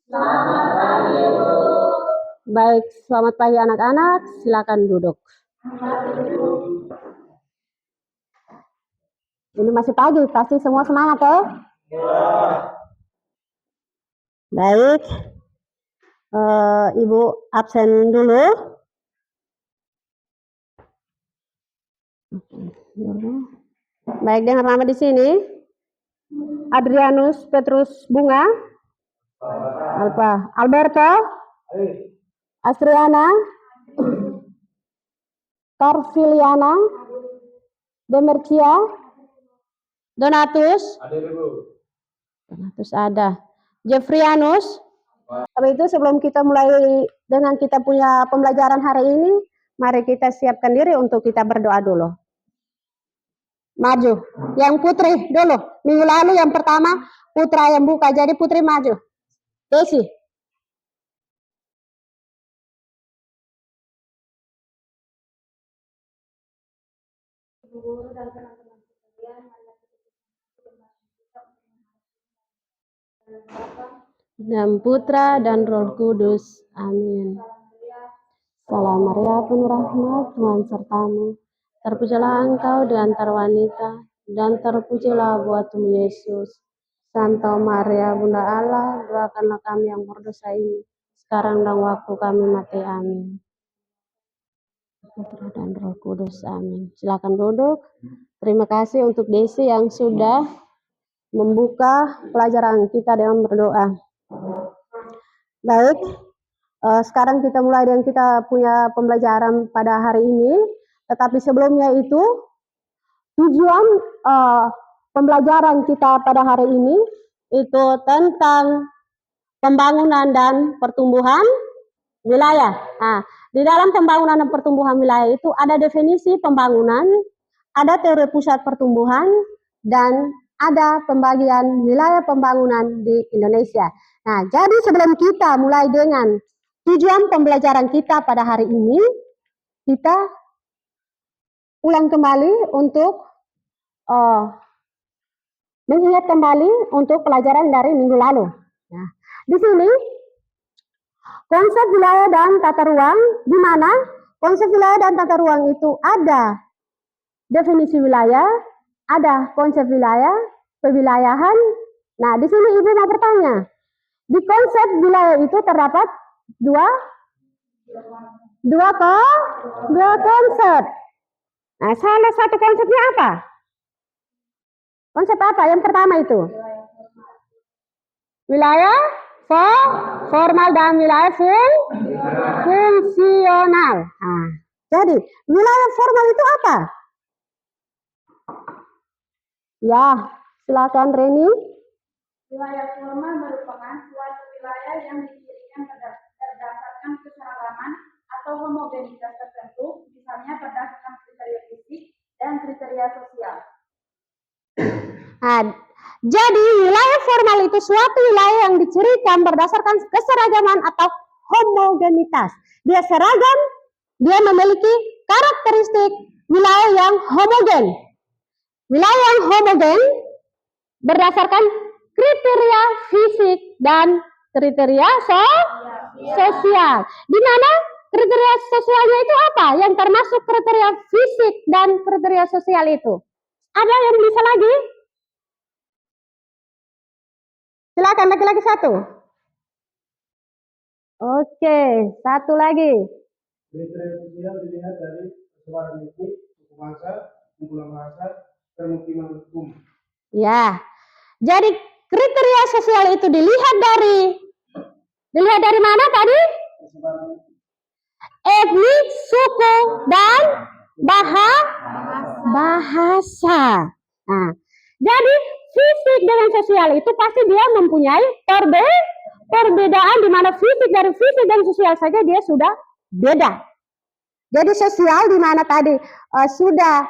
Selamat pagi, Bu. Baik, selamat pagi anak-anak. Silakan duduk. Ini masih pagi, pasti semua semangat ya? Baik, Ibu absen dulu. Baik, dengar nama di sini. Adrianus Petrus Bunga. Alberto. Astriana. Carviliana. Demercia. Donatus. Donatus ada. Jeffrianus. Tapi itu sebelum kita mulai dengan kita punya pembelajaran hari ini, mari kita siapkan diri untuk kita berdoa dulu. Maju. Yang Putri dulu. Minggu lalu yang pertama Putra yang buka, jadi Putri maju. Desi. Dan Putra dan Roh Kudus. Amin. Salam Maria penuh rahmat, Tuhan sertamu. Terpujilah engkau di antara wanita, dan terpujilah buah tubuh Yesus. Santa Maria Bunda Allah, doakanlah kami yang berdosa ini, sekarang dan waktu kami mati. Amin. Putra dan Roh Kudus. Amin. Silakan duduk. Terima kasih untuk Desi yang sudah membuka pelajaran kita dengan berdoa. Baik, sekarang kita mulai dengan kita punya pembelajaran pada hari ini. Tetapi sebelumnya itu, tujuan pembelajaran kita pada hari ini itu tentang pembangunan dan pertumbuhan wilayah. Nah, di dalam pembangunan dan pertumbuhan wilayah itu ada definisi pembangunan, ada teori pusat pertumbuhan, dan ada pembagian wilayah pembangunan di Indonesia. Nah, jadi sebelum kita mulai dengan tujuan pembelajaran kita pada hari ini, kita ulang kembali untuk mengingat kembali untuk pelajaran dari minggu lalu. Nah, di sini konsep wilayah dan tata ruang, di mana konsep wilayah dan tata ruang itu ada definisi wilayah, ada konsep wilayah, pewilayahan. Nah, di sini Ibu mau bertanya, di konsep wilayah itu terdapat dua konsep. Nah, salah satu konsepnya apa? Konsep apa? Yang pertama itu wilayah formal dan wilayah fungsional. Nah, jadi wilayah formal itu apa? Ya, silakan Reni. Wilayah formal merupakan suatu wilayah yang didirikan berdasarkan keseragaman atau homogenitas tertentu, misalnya berdasarkan kriteria fisik dan kriteria sosial. Nah, jadi wilayah formal itu suatu wilayah yang dicirikan berdasarkan keseragaman atau homogenitas. Dia seragam, dia memiliki karakteristik wilayah yang homogen. Wilayah yang homogen berdasarkan kriteria fisik dan kriteria sosial. Di mana kriteria sosialnya itu apa? Yang termasuk kriteria fisik dan kriteria sosial itu. Ada yang bisa lagi? Silakan laki-laki satu. Oke, satu lagi. Kriteria sosial dilihat dari kesetaraan etnik, suku bangsa, kumpulan bahasa, permukiman hukum. Ya, jadi kriteria sosial itu dilihat dari mana tadi? Etnik, suku, dan bahasa. Nah, jadi fisik dengan sosial itu pasti dia mempunyai perbedaan, di mana fisik dan sosial saja dia sudah beda. Jadi sosial di mana tadi sudah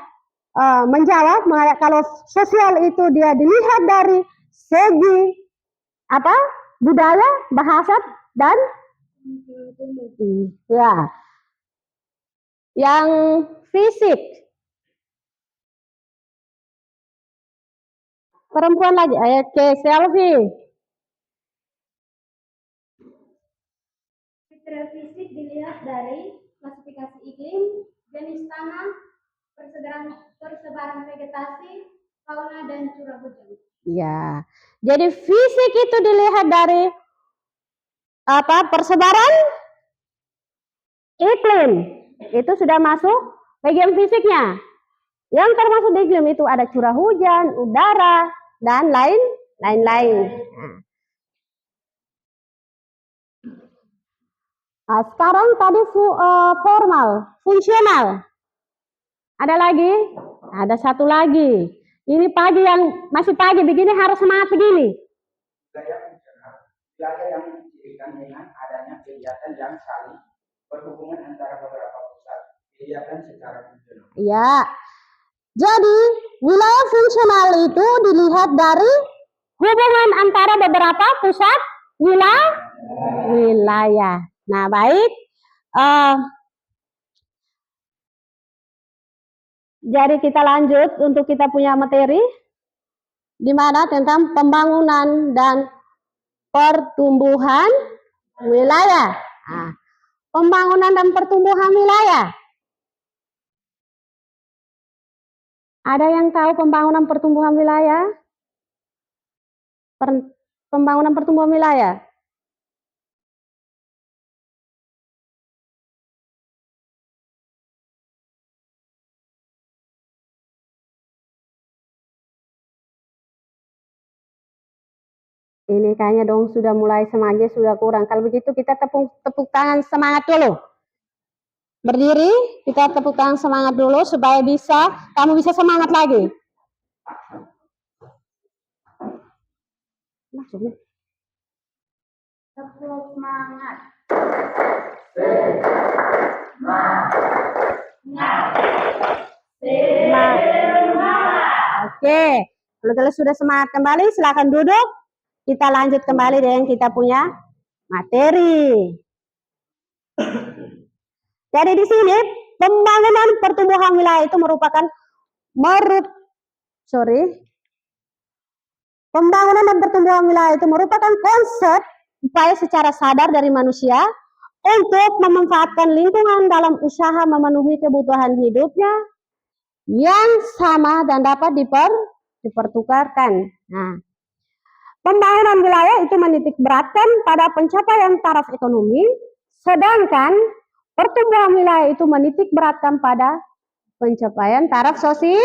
menjawab, kalau sosial itu dia dilihat dari segi apa? Budaya, bahasa, dan ya. Yang fisik. Perempuan lagi, oke, Selfie. Kriteria fisik dilihat dari klasifikasi iklim, jenis tanah, persebaran vegetasi, fauna, dan curah hujan. Ya, jadi fisik itu dilihat dari apa? Persebaran iklim. Itu sudah masuk bagian fisiknya. Yang termasuk di iklim itu ada curah hujan, udara, dan lain-lain. Nah, sekarang tadi formal, fungsional. Ada lagi? Ada satu lagi. Ini pagi yang masih pagi begini harus semangat begini. Wilayah fungsional, wilayah yang didirikan dengan adanya kegiatan yang saling berhubungan antara beberapa pusat kegiatan secara fungsional. Ya. Jadi, wilayah fungsional itu dilihat dari hubungan antara beberapa pusat wilayah. Nah, baik. Jadi kita lanjut untuk kita punya materi di mana tentang pembangunan dan pertumbuhan wilayah. Nah, pembangunan dan pertumbuhan wilayah. Ada yang tahu pembangunan pertumbuhan wilayah? Pembangunan pertumbuhan wilayah. Ini kayaknya dong sudah mulai semangatnya sudah kurang. Kalau begitu kita tepuk tangan semangat dulu. Berdiri, kita tepuk tangan semangat dulu supaya kamu bisa semangat lagi. Tepuk semangat. Oke, kalau kalian sudah semangat kembali, silakan duduk. Kita lanjut kembali dengan kita punya materi. Jadi di sini pembangunan pertumbuhan wilayah itu merupakan pembangunan dan pertumbuhan wilayah itu merupakan konsep upaya secara sadar dari manusia untuk memanfaatkan lingkungan dalam usaha memenuhi kebutuhan hidupnya yang sama dan dapat dipertukarkan. Nah, pembangunan wilayah itu menitik beratkan pada pencapaian taraf ekonomi, sedangkan pertumbuhan wilayah itu menitik beratkan pada pencapaian taraf sosial.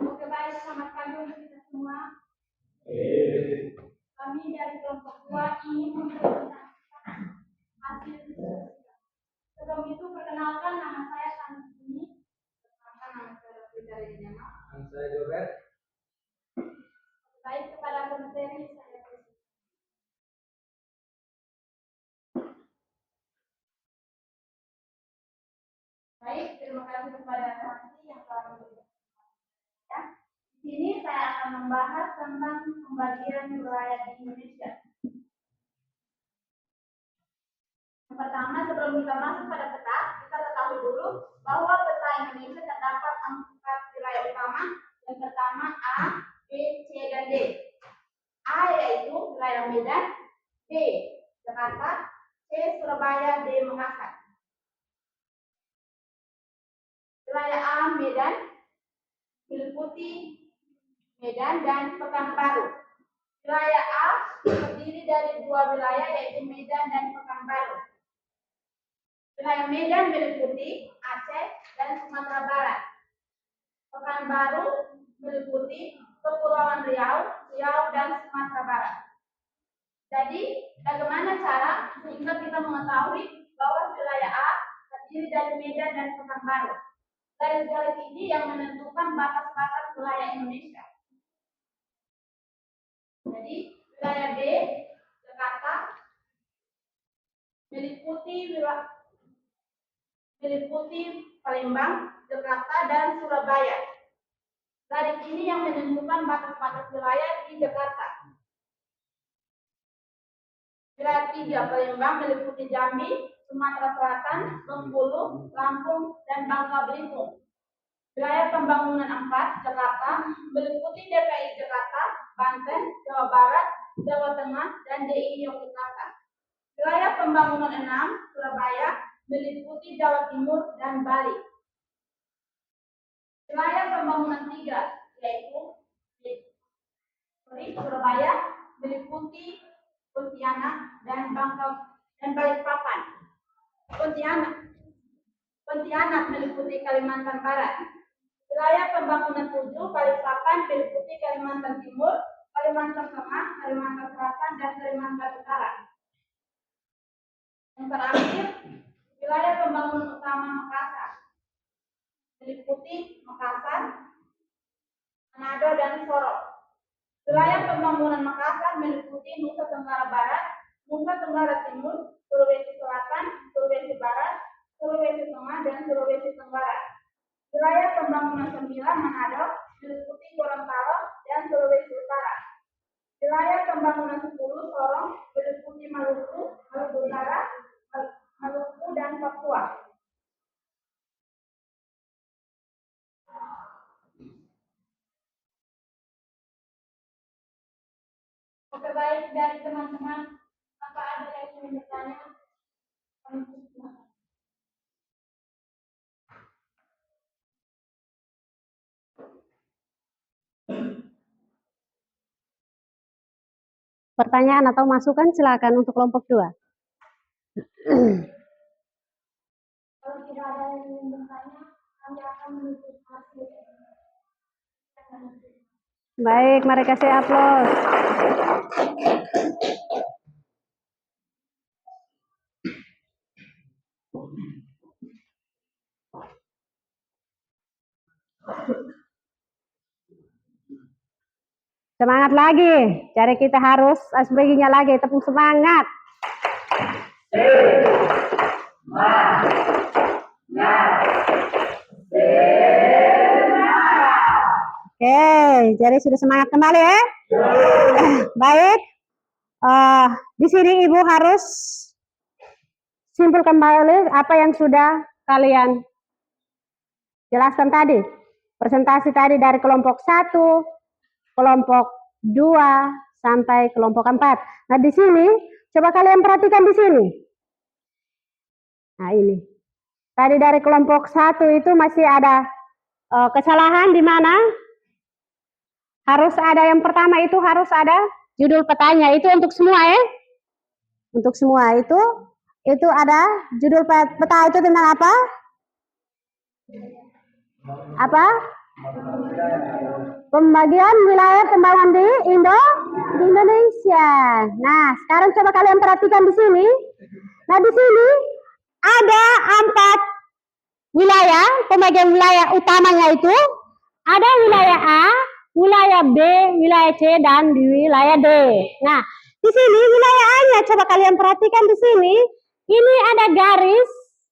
Oke, baik, selamat pagi untuk kita semua. Kami dari kelompok 2 ingin mempresentasikan hasil diskusi. Sebelum itu, perkenalkan nama saya Santini. Perkenalkan nama saya Fitri Jama. Nama saya Jobert. Baik, kepada pemateri saya presentasi. Baik, terima kasih kepada Santi yang telah memberikan. Ya. Di sini saya akan membahas tentang pembagian wilayah di Indonesia. Yang pertama, sebelum kita masuk pada peta, kita ketahui dulu bahwa peta Indonesia terdapat 4 wilayah utama. Yang pertama A, B, C, dan D. A yaitu wilayah Medan, B, Jakarta, C, Surabaya, D, Makassar. Wilayah A, Medan, meliputi Medan dan Pekanbaru. Wilayah A terdiri dari 2 wilayah yaitu Medan dan Pekanbaru. Wilayah Medan meliputi Aceh dan Sumatera Barat. Pekanbaru meliputi Kepulauan Riau, dan Sumatera Barat. Jadi, bagaimana cara sehingga kita mengetahui bahwa wilayah A terdiri dari Medan dan Pekanbaru? Garis-garis ini yang menentukan batas-batas wilayah Indonesia. Jadi, wilayah B, Jakarta, meliputi Palembang, Jakarta, dan Surabaya. Garis ini yang menentukan batas-batas wilayah di Jakarta. Wilayah 3, Palembang, meliputi Jambi, Sumatera Selatan, Bengkulu, Lampung, dan Bangka Belitung. Wilayah pembangunan 4, Jakarta, meliputi DKI Jakarta, Banten, Jawa Barat, Jawa Tengah, dan DIY Yogyakarta. Wilayah pembangunan 6, Surabaya, meliputi Jawa Timur dan Bali. Wilayah pembangunan 3, yaitu Surabaya, meliputi Pontianak dan Balikpapan. Pontianak meliputi Kalimantan Barat. Wilayah pembangunan 7, Balikpapan, meliputi Kalimantan Timur, Kalimantan Tengah, Kalimantan Selatan, dan Kalimantan Utara. Yang terakhir, wilayah pembangunan utama Makassar, meliputi Makassar, Manado, dan Sorong. Wilayah pembangunan Makassar meliputi Nusa Tenggara Barat, Nusa Tenggara Timur, Sulawesi Selatan, Sulawesi Barat, Sulawesi Tengah, dan Sulawesi Tenggara. Wilayah pembangunan 9, Manado, meliputi Gorontalo dan Sulawesi Utara. Wilayah pembangunan 10, Sorong, meliputi Maluku, Maluku Utara, Maluku, dan Papua. Oke, baik, dari teman-teman, apa ada yang ingin bertanya? Pertanyaan atau masukan silakan untuk kelompok 2. Kalau tidak ada yang ingin bertanya, kami akan menutup hasil. Baik, mari kasih aplaus. Semangat lagi. Jadi kita harus SBG-nya lagi. Tepuk semangat. Oke, jadi sudah semangat kembali ya. Baik. Di sini Ibu harus simpulkan kembali apa yang sudah kalian jelaskan tadi. Presentasi tadi dari kelompok 1, kelompok 2 sampai kelompok 4. Nah, di sini coba kalian perhatikan di sini. Nah, ini. Tadi dari kelompok 1 itu masih ada kesalahan di mana harus ada yang pertama itu harus ada judul petanya. Itu untuk semua ya. Untuk semua itu ada judul peta itu tentang apa? Apa? Pembagian wilayah pembangunan di Indonesia. Nah, sekarang coba kalian perhatikan di sini. Nah, di sini ada 4 wilayah, pembagian wilayah utamanya itu ada wilayah A, wilayah B, wilayah C, dan di wilayah D. Nah, di sini wilayah A-nya coba kalian perhatikan di sini. Ini ada garis,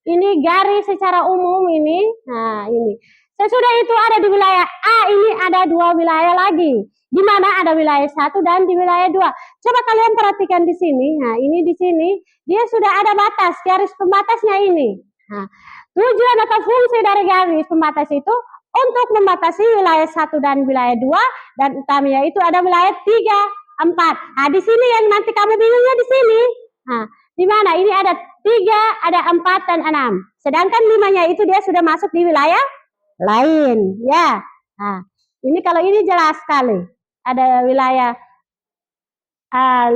ini garis secara umum ini. Nah, ini. Sesudah itu ada di wilayah A, ini ada 2 wilayah lagi. Di mana ada wilayah 1 dan di wilayah 2. Coba kalian perhatikan di sini. Nah, ini di sini dia sudah ada batas, garis pembatasnya ini. Nah, tujuan atau fungsi dari garis pembatas itu untuk membatasi wilayah 1 dan wilayah 2 dan utamanya itu ada wilayah 3, 4. Nah, di sini yang nanti kamu bingungnya di sini. Nah, di mana ini ada 3, ada 4 dan 6. Sedangkan 5-nya itu dia sudah masuk di wilayah lain, ya. Nah, ini kalau ini jelas sekali. Ada wilayah 5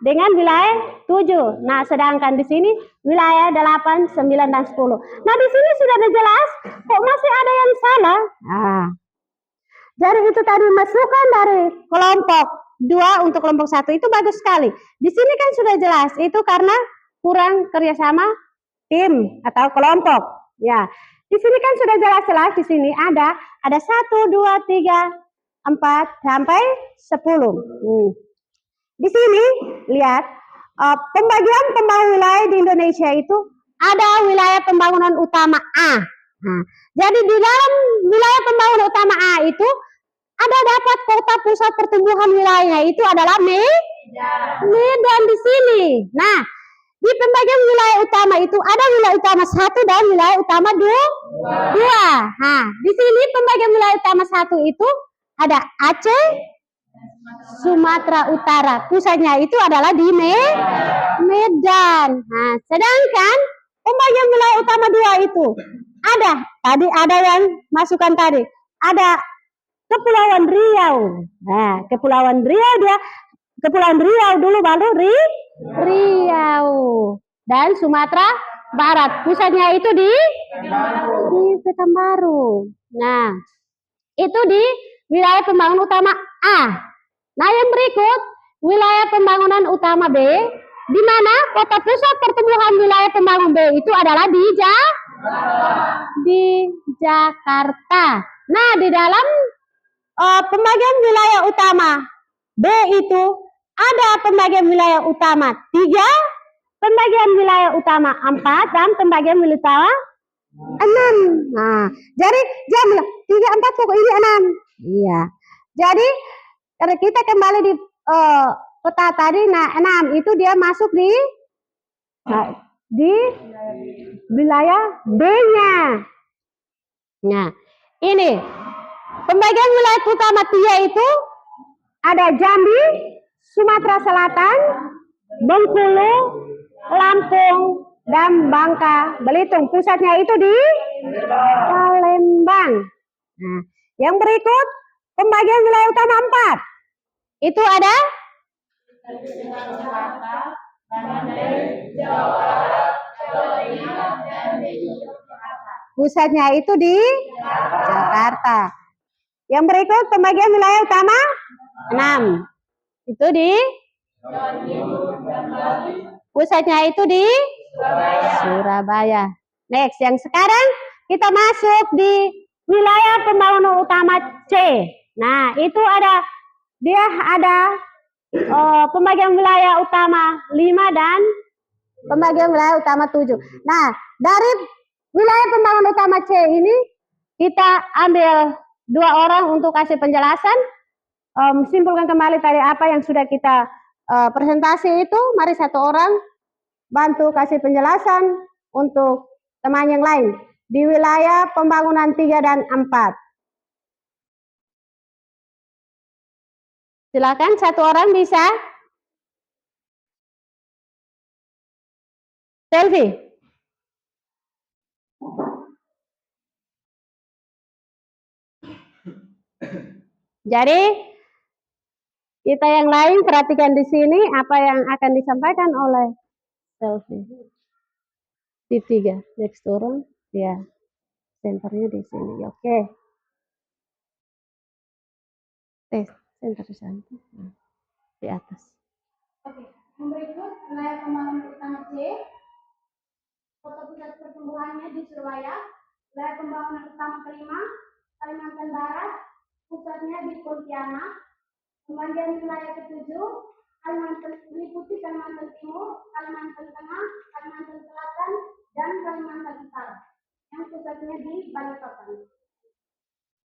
dengan wilayah 7. Nah, sedangkan di sini wilayah 8, 9 dan 10. Nah, di sini sudah ada jelas, kok masih ada yang salah? Nah, jadi itu tadi masukan dari kelompok 2 untuk kelompok 1 itu bagus sekali. Di sini kan sudah jelas, itu karena kurang kerjasama tim atau kelompok. Ya, di sini kan sudah jelas-jelas di sini ada 1, 2, 3, 4 sampai 10. Di sini lihat pembagian pembangunan wilayah di Indonesia itu ada wilayah pembangunan utama A. Nah, jadi di dalam wilayah pembangunan utama A itu ada dapat kota pusat pertumbuhan wilayahnya itu adalah Medan di sini. Nah, di pembagian wilayah utama itu ada wilayah utama 1 dan wilayah utama 2. Nah, di sini pembagian wilayah utama 1 itu ada Aceh, Sumatera Utara. Pusatnya itu adalah di Medan. Nah, sedangkan pembagian wilayah utama 2 itu ada yang masukkan tadi. Ada Kepulauan Riau. Nah, Kepulauan Riau dulu baru Riau. Dan Sumatera Barat. Pusatnya itu di Pekanbaru. Nah, itu di wilayah pembangunan utama A. Nah, yang berikut wilayah pembangunan utama B, di mana kota pusat pertumbuhan wilayah pembangunan B itu adalah di Jakarta. Nah, di dalam pembagian wilayah utama B itu ada pembagian wilayah utama 3, pembagian wilayah utama 4, dan pembagian wilayah utama 6. Nah, jadi jam 3, 4 pokok ini 6. Iya. Jadi kita kembali di peta tadi. Nah, 6 itu dia masuk di wilayah B-nya. Nah, ini pembagian wilayah utama 3 itu ada Jambi, Sumatera Selatan, Bengkulu, Lampung, dan Bangka Belitung. Pusatnya itu di Palembang. Nah, yang berikut pembagian wilayah utama 4 itu ada pusatnya itu di Jakarta. Yang berikut pembagian wilayah utama 6 itu di pusatnya itu di Surabaya. Next, yang sekarang kita masuk di wilayah pembangunan utama C. Nah, itu dia ada pembagian wilayah utama 5 dan pembagian wilayah utama 7. Nah, dari wilayah pembangunan utama C ini kita ambil 2 orang untuk kasih penjelasan. Simpulkan kembali tadi apa yang sudah kita presentasi itu. Mari 1 orang bantu kasih penjelasan untuk teman yang lain di wilayah pembangunan 3 dan 4. Silakan 1 orang bisa. Selfie. Jadi kita yang lain perhatikan di sini apa yang akan disampaikan oleh Selfie. Di 3, next turun, ya, senternya di sini, oke. Center di sana, di atas. Oke, yang berikut wilayah pembangunan utama C. Kota pusat pertumbuhannya di Surabaya. Wilayah pembangunan utama kelima, Kalimantan Barat, pusatnya di Pontianak. Pembagian wilayah ke-7, Kalimantan meliputi Kalimantan Timur, Kalimantan Tengah, Kalimantan Selatan, dan Kalimantan Utara, yang pusatnya di Balikpapan.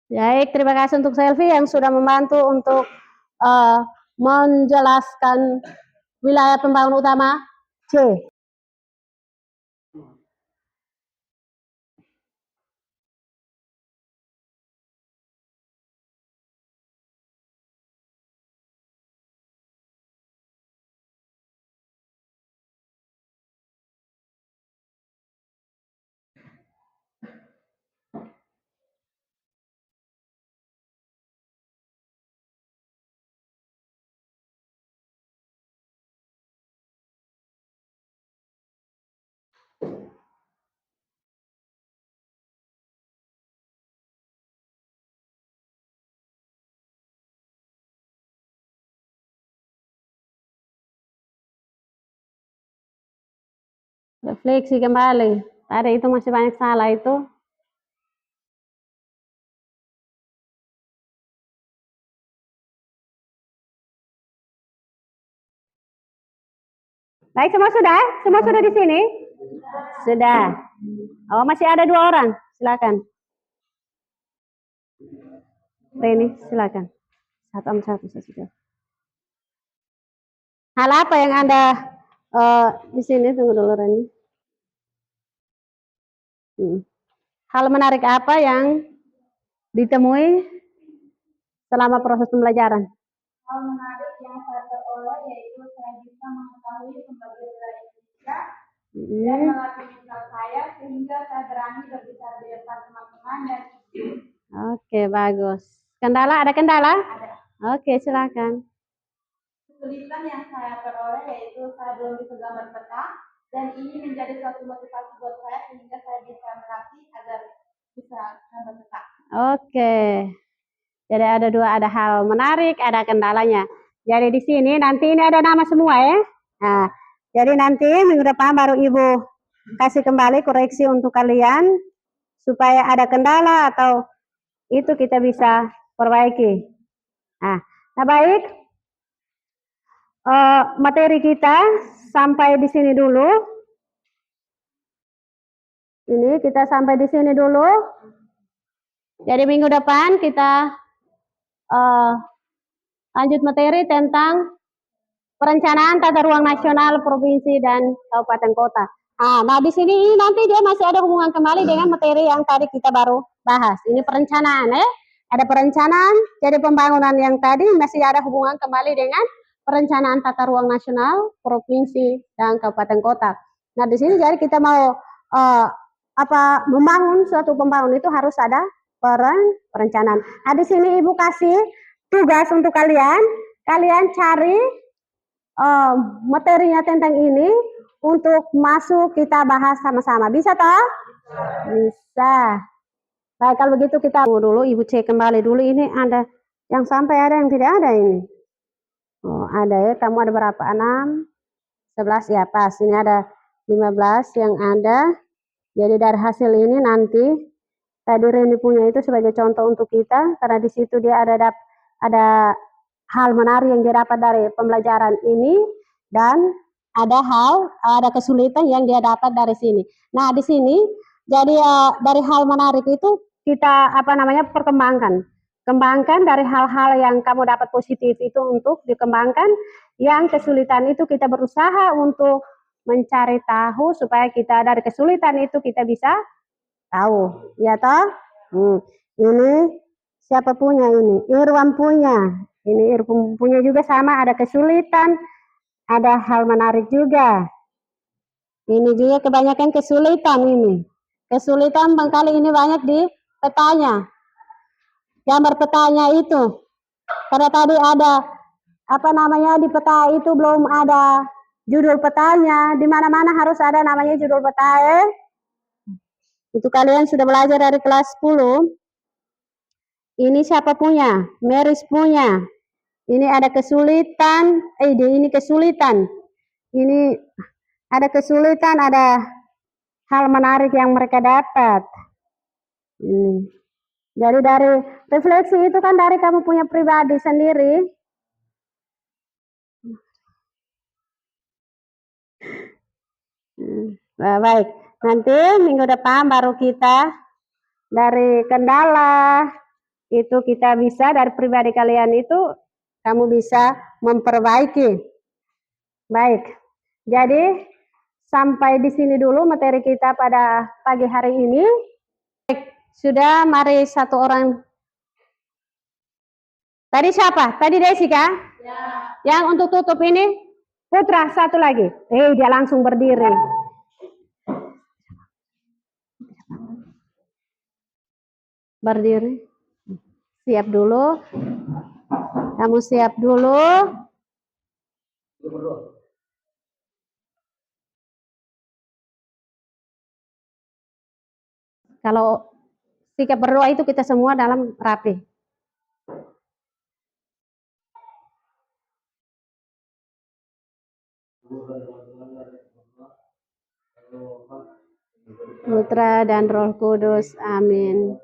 Baik, terima kasih untuk Selfie yang sudah membantu untuk menjelaskan wilayah pembangunan utama C. Refleksi kembali. Tadi itu masih banyak salah itu. Baik, semua sudah? Semua sudah di sini? Sudah. Oh, masih ada 2 orang. Silakan. Reni, silakan. 1 sudah. Hal apa yang Anda di sini? Tunggu dulu, Reni. Hal menarik apa yang ditemui selama proses pembelajaran? Hal menarik yang saya peroleh yaitu saya bisa mengetahui pembagian wilayah Indonesia dan melatih mental saya sehingga saya berani berbicara di depan teman-teman dan Oke, bagus. Kendala, ada kendala? ada. Oke, silakan. Kesulitan yang saya peroleh yaitu saya belum bisa gambar peta dan ini menjadi suatu motivasi buat saya sehingga saya bisa melatih agar bisa gambar peta. Oke. Jadi ada 2, ada hal menarik, ada kendalanya. Jadi di sini nanti ini ada nama semua ya. Nah, jadi nanti minggu depan baru Ibu kasih kembali koreksi untuk kalian supaya ada kendala atau itu kita bisa perbaiki. Nah baik. Materi kita sampai di sini dulu. Ini kita sampai di sini dulu. Jadi minggu depan kita lanjut materi tentang perencanaan tata ruang nasional, provinsi, dan kabupaten kota. Nah di sini nanti dia masih ada hubungan kembali dengan materi yang tadi kita baru bahas. Ini perencanaan ya. Ada perencanaan, jadi pembangunan yang tadi masih ada hubungan kembali dengan perencanaan tata ruang nasional, provinsi, dan kabupaten kota. Nah di sini jadi kita mau membangun suatu pembangunan itu harus ada perencanaan. Nah di sini Ibu kasih tugas untuk kalian cari materinya tentang ini untuk masuk kita bahas sama-sama. Bisa toh? Bisa. Baik, kalau begitu kita dulu, Ibu cek kembali dulu ini ada yang sampai ada yang tidak ada ini. Oh, ada ya. Kamu ada berapa? 6, 11 ya pas. Ini ada 15 yang ada. Jadi dari hasil ini nanti tadi Reni punya itu sebagai contoh untuk kita, karena di situ dia ada hal menarik yang dia dapat dari pembelajaran ini, dan ada kesulitan yang dia dapat dari sini. Nah, di sini jadi dari hal menarik itu kita kembangkan dari hal-hal yang kamu dapat positif itu untuk dikembangkan, yang kesulitan itu kita berusaha untuk mencari tahu supaya kita dari kesulitan itu kita bisa tahu, ya toh? Ini siapa punya ini? Irwan punya. Ini Irwan punya juga sama, ada kesulitan, ada hal menarik juga. Ini juga kebanyakan kesulitan ini. Kesulitan barangkali ini banyak di petanya. Gambar petanya itu. Karena tadi ada di peta itu belum ada judul petanya. Di mana-mana harus ada namanya judul peta. Itu kalian sudah belajar dari kelas 10. Ini siapa punya? Meris punya. Ini ada kesulitan. Ini kesulitan. Ini ada kesulitan, ada hal menarik yang mereka dapat. Jadi dari refleksi itu kan dari kamu punya pribadi sendiri. Baik, nanti minggu depan baru kita dari kendala itu kita bisa dari pribadi kalian itu kamu bisa memperbaiki. Baik, jadi sampai di sini dulu materi kita pada pagi hari ini. Baik, sudah, mari satu orang. Tadi siapa? Tadi Desi kah? Ya. Yang untuk tutup ini Putra, satu lagi. Dia langsung berdiri. Berdiri. Siap dulu. Kamu siap dulu. Kalau sikap berdoa itu kita semua dalam rapi. Putra dan Roh Kudus. Amin.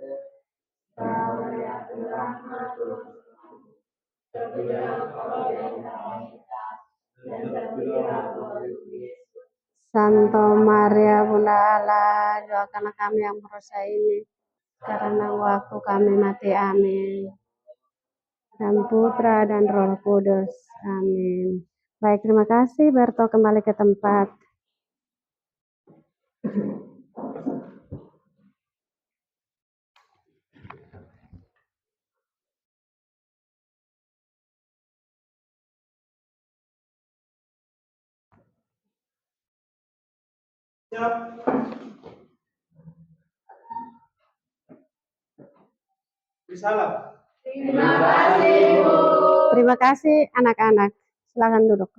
Santo Maria Bunda Allah, doakanlah kami yang berdosa ini karena waktu kami mati. Amin. Dan Putra dan Roh Kudus. Amin. Baik, terima kasih. Berto kembali ke tempat. Salam. Terima kasih, Bu. Terima kasih anak-anak. Silakan duduk.